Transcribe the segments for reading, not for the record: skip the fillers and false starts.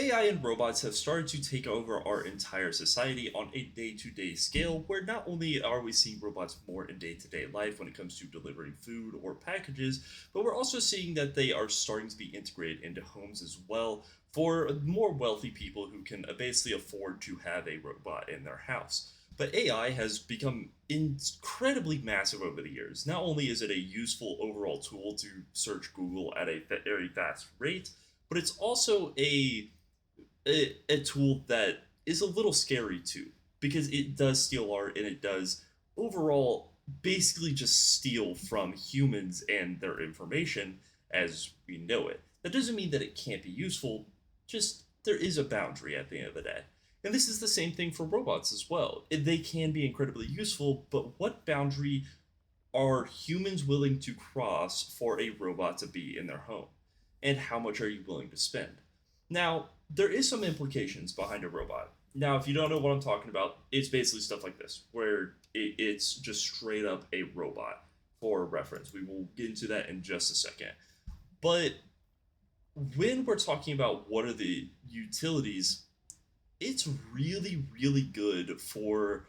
AI and robots have started to take over our entire society on a day to day scale, where not only are we seeing robots more in day to day life when it comes to delivering food or packages, but we're also seeing that they are starting to be integrated into homes as well for more wealthy people who can basically afford to have a robot in their house. But AI has become incredibly massive over the years. Not only is it a useful overall tool to search Google at a very fast rate, but it's also a tool that is a little scary too, because it does steal art and it does overall basically just steal from humans and their information as we know it. That doesn't mean that it can't be useful, just there is a boundary at the end of the day. And this is the same thing for robots as well. They can be incredibly useful, but what boundary are humans willing to cross for a robot to be in their home? And how much are you willing to spend? Now, there is some implications behind a robot. Now, if you don't know what I'm talking about, it's basically stuff like this, where it's just straight up a robot for reference. We will get into that in just a second. But when we're talking about what are the utilities, it's really, really good for,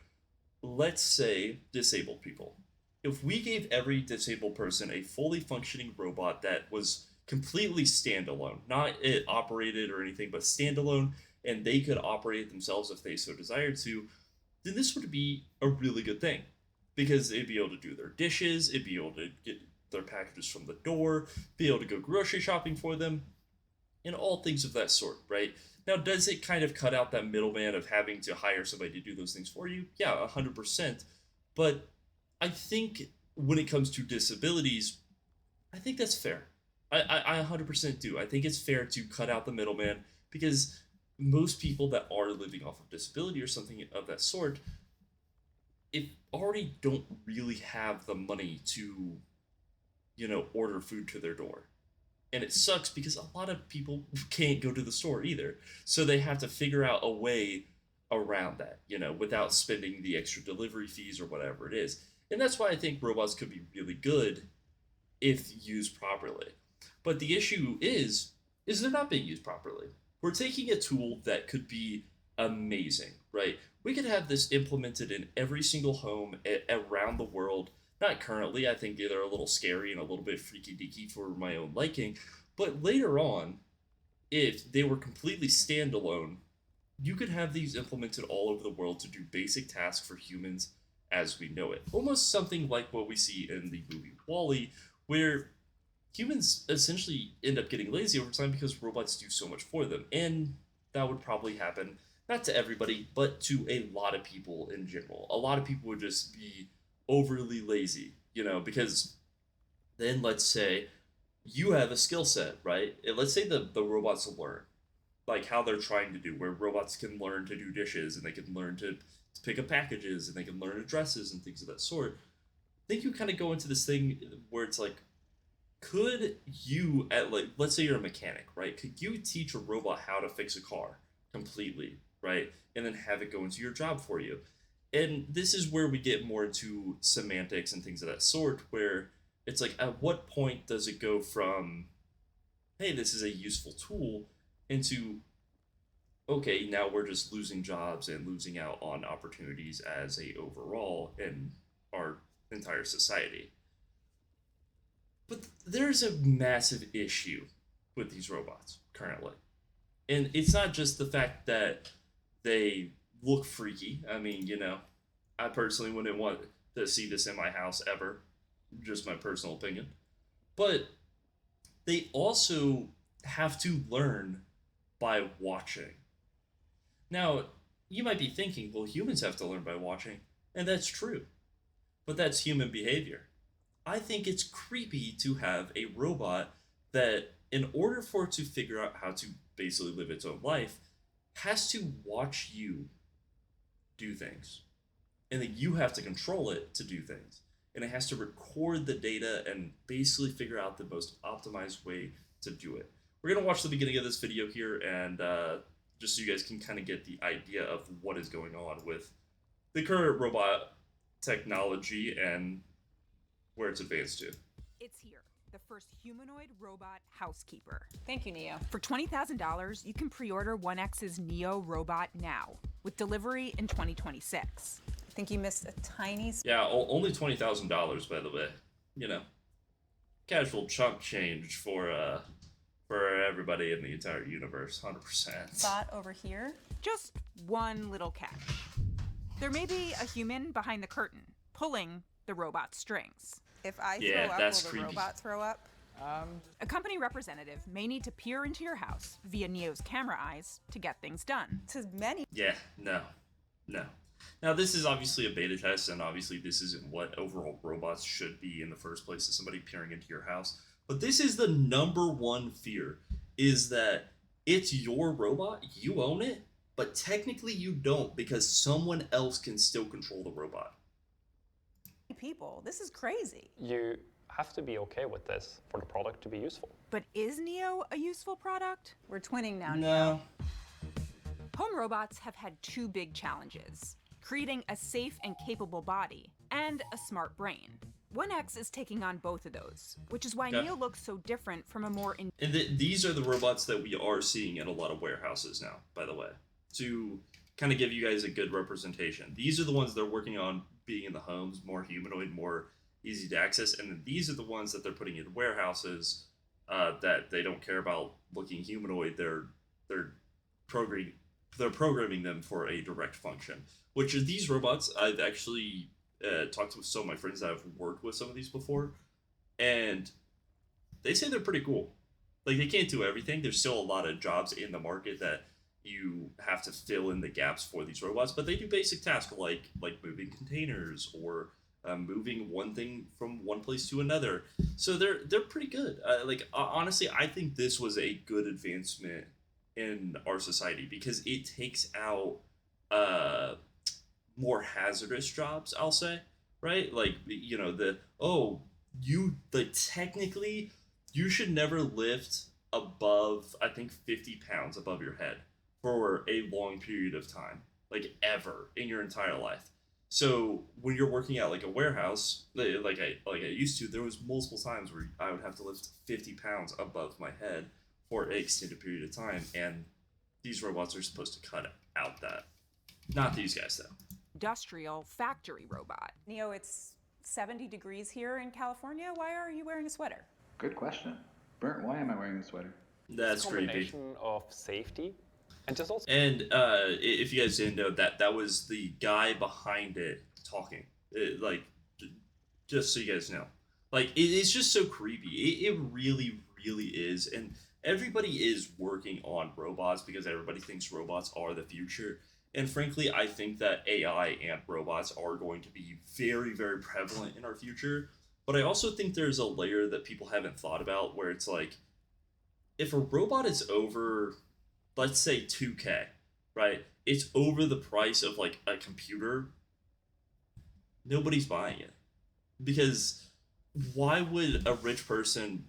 let's say, disabled people. If we gave every disabled person a fully functioning robot that was completely standalone, not it operated or anything, but standalone, and they could operate themselves if they so desired to, then this would be a really good thing. Because it'd be able to do their dishes, it'd be able to get their packages from the door, be able to go grocery shopping for them, and all things of that sort, right? Now, does it kind of cut out that middleman of having to hire somebody to do those things for you? Yeah, 100%. But I think when it comes to disabilities, I think that's fair. I 100% do. I think it's fair to cut out the middleman because most people that are living off of disability or something of that sort, it already don't really have the money to, order food to their door. And it sucks because a lot of people can't go to the store either. So they have to figure out a way around that, without spending the extra delivery fees or whatever it is. And that's why I think robots could be really good if used properly. But the issue is they're not being used properly. We're taking a tool that could be amazing, right? We could have this implemented in every single home around the world. Not currently, I think they're a little scary and a little bit freaky deaky for my own liking. But later on, if they were completely standalone, you could have these implemented all over the world to do basic tasks for humans as we know it. Almost something like what we see in the movie Wall-E, where humans essentially end up getting lazy over time because robots do so much for them. And that would probably happen, not to everybody, but to a lot of people in general. A lot of people would just be overly lazy, because then let's say you have a skill set, right? And let's say the robots learn, like how they're trying to do, where robots can learn to do dishes and they can learn to pick up packages and they can learn addresses and things of that sort. I think you kind of go into this thing where it's like, could you at like let's say you're a mechanic, right? Could you teach a robot how to fix a car completely, right? And then have it go into your job for you. And this is where we get more into semantics and things of that sort, where it's like at what point does it go from, hey, this is a useful tool, into, okay, now we're just losing jobs and losing out on opportunities as a overall in our entire society. But there's a massive issue with these robots currently. And it's not just the fact that they look freaky. I mean, I personally wouldn't want to see this in my house ever, just my personal opinion. But they also have to learn by watching. Now, you might be thinking, well, humans have to learn by watching, and that's true. But that's human behavior. I think it's creepy to have a robot that, in order for it to figure out how to basically live its own life, has to watch you do things. And then you have to control it to do things. And it has to record the data and basically figure out the most optimized way to do it. We're going to watch the beginning of this video here and just so you guys can kind of get the idea of what is going on with the current robot technology and where it's advanced to. It's here. the first humanoid robot housekeeper. Thank you, Neo. For $20,000, you can pre-order 1X's Neo robot now, with delivery in 2026. I think you missed a tiny... Yeah, only $20,000, by the way. You know, casual chump change for everybody in the entire universe, 100%. spot over here. Just one little catch. There may be a human behind the curtain, pulling the robot's strings. If I Yeah, throw up, that's will the creepy. robot throw up? A company representative may need to peer into your house via Neo's camera eyes to get things done. To many. Yeah, no. Now, this is obviously a beta test, and obviously this isn't what overall robots should be in the first place, is somebody peering into your house. But this is the number one fear, is that it's your robot, you own it, but technically you don't, because someone else can still control the robot. People. This is crazy. You have to be okay with this for the product to be useful. But is Neo a useful product? We're twinning now. No. Home robots have had two big challenges: creating a safe and capable body and a smart brain. 1X is taking on both of those, which is why Okay. Neo looks so different from a more And these are the robots that we are seeing in a lot of warehouses now, by the way, to kind of give you guys a good representation. These are the ones they're working on being in the homes, more humanoid, more easy to access, and then these are the ones that they're putting in warehouses that they don't care about looking humanoid. They're programming them for a direct function. Which are these robots? I've actually talked to some of my friends that have worked with some of these before, and they say they're pretty cool. Like, they can't do everything. There's still a lot of jobs in the market that you have to fill in the gaps for these robots, but they do basic tasks like moving containers or moving one thing from one place to another. So they're pretty good. Honestly, I think this was a good advancement in our society because it takes out more hazardous jobs, I'll say, right? Like, you know, technically you should never lift above, I think, 50 pounds above your head for a long period of time, like ever in your entire life. So when you're working at like a warehouse, like I used to, there was multiple times where I would have to lift 50 pounds above my head for an extended period of time, and these robots are supposed to cut out that. Not these guys though. industrial factory robot. Neo, it's 70 degrees here in California. Why are you wearing a sweater? Good question. Burnt, why am I wearing a sweater? That's It's a creepy. combination of safety and just also And if you guys didn't know, that was the guy behind it talking. Just so you guys know. Like, it's just so creepy. It really, really is. And everybody is working on robots because everybody thinks robots are the future. And frankly, I think that AI and robots are going to be very, very prevalent in our future. But I also think there's a layer that people haven't thought about where it's like, if a robot is over, let's say 2K, right? It's over the price of like a computer. Nobody's buying it. Because why would a rich person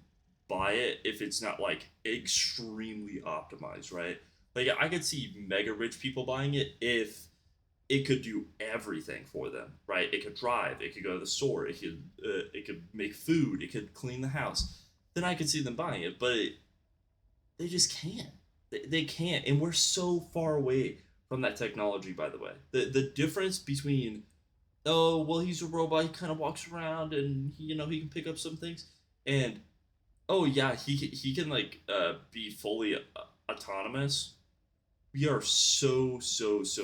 buy it if it's not like extremely optimized, right? Like, I could see mega rich people buying it if it could do everything for them, right? It could drive, it could go to the store, it could make food, it could clean the house. Then I could see them buying it, but they just can't. They can't, and we're so far away from that technology. By the way, the difference between, oh well, he's a robot, he kind of walks around and he can pick up some things, and oh yeah, he can like be fully autonomous. We are so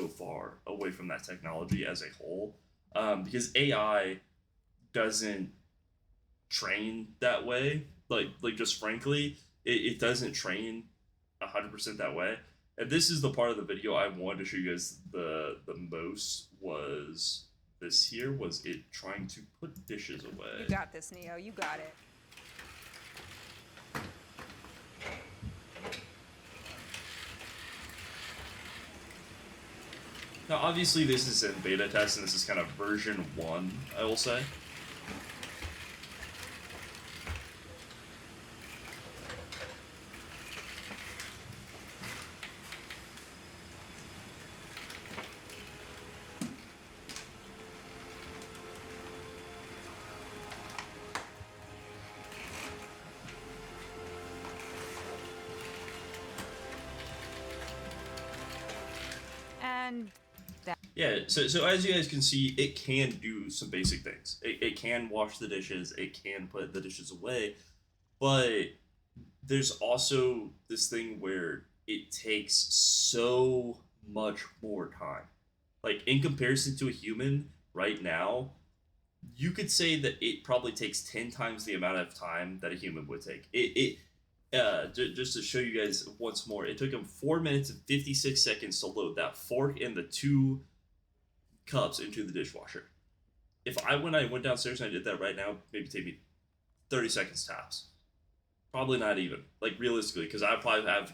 far away from that technology as a whole, because AI doesn't train that way. Like just frankly, it doesn't train 100% that way. And this is the part of the video I wanted to show you guys the most, was this here, was it trying to put dishes away. You got this, Neo. You got it. Now, obviously, this is in beta test, and this is kind of version 1, I will say. Yeah, so as you guys can see, it can do some basic things. It can wash the dishes, it can put the dishes away, but there's also this thing where it takes so much more time. Like in comparison to a human right now, you could say that it probably takes 10 times the amount of time that a human would take. Just to show you guys once more, it took him 4 minutes and 56 seconds to load that fork and the two cups into the dishwasher. If I went downstairs and I did that right now, maybe take me 30 seconds tops. Probably not even, like realistically, because I'd probably have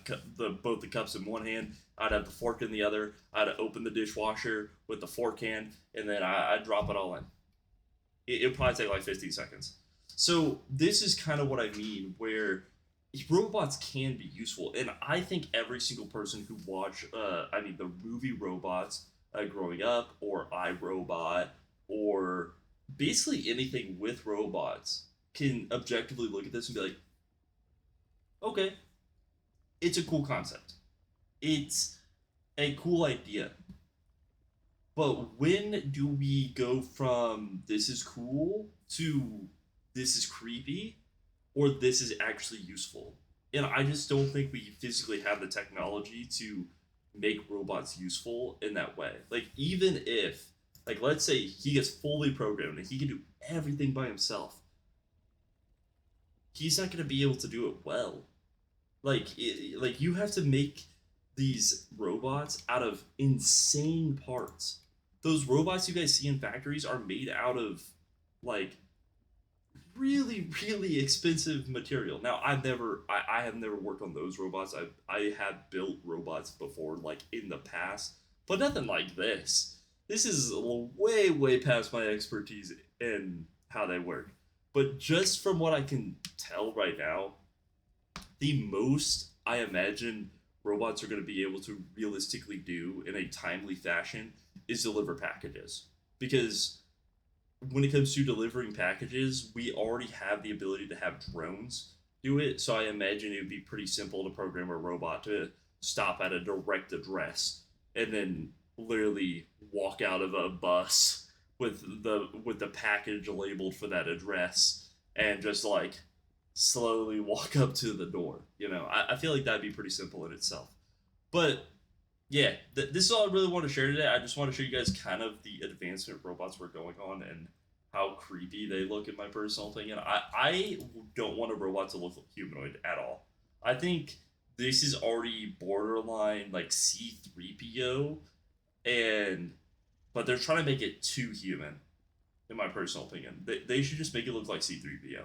both the cups in one hand, I'd have the fork in the other, I'd open the dishwasher with the fork hand, and then I'd drop it all in. It'd probably take like 15 seconds. So this is kind of what I mean, where robots can be useful, and I think every single person who watched, the movie Robots growing up, or iRobot, or basically anything with robots, can objectively look at this and be like, okay, it's a cool concept. It's a cool idea. But when do we go from this is cool to this is creepy or this is actually useful? And I just don't think we physically have the technology to make robots useful in that way. Like, even if, like, let's say he gets fully programmed and he can do everything by himself, he's not going to be able to do it well. Like you have to make these robots out of insane parts. Those robots you guys see in factories are made out of like really expensive material. Now I have never worked on those robots. I have built robots before, like in the past, but nothing like this. This is way past my expertise in how they work. But just from what I can tell right now, the most I imagine robots are going to be able to realistically do in a timely fashion is deliver packages. Because when it comes to delivering packages, we already have the ability to have drones do it. So I imagine it would be pretty simple to program a robot to stop at a direct address and then literally walk out of a bus with the package labeled for that address and just like slowly walk up to the door. I feel like that'd be pretty simple in itself. But yeah, this is all I really want to share today. I just want to show you guys kind of the advancement robots we're going on and how creepy they look, in my personal opinion. I don't want a robot to look humanoid at all. I think this is already borderline like C3PO, and but they're trying to make it too human, in my personal opinion. They should just make it look like C3PO.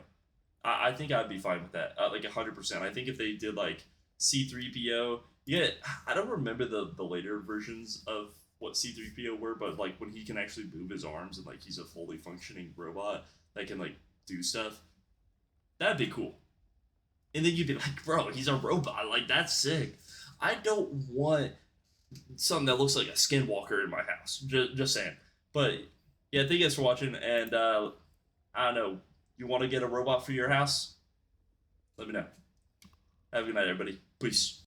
I think I'd be fine with that, like 100%. I think if they did like C3PO, yeah, I don't remember the later versions of what C3PO were, but like when he can actually move his arms and like he's a fully functioning robot that can like do stuff, that'd be cool. And then you'd be like, bro, he's a robot. Like, that's sick. I don't want something that looks like a skinwalker in my house. Just saying. But yeah, thank you guys for watching. And I don't know, you want to get a robot for your house? Let me know. Have a good night, everybody. Peace.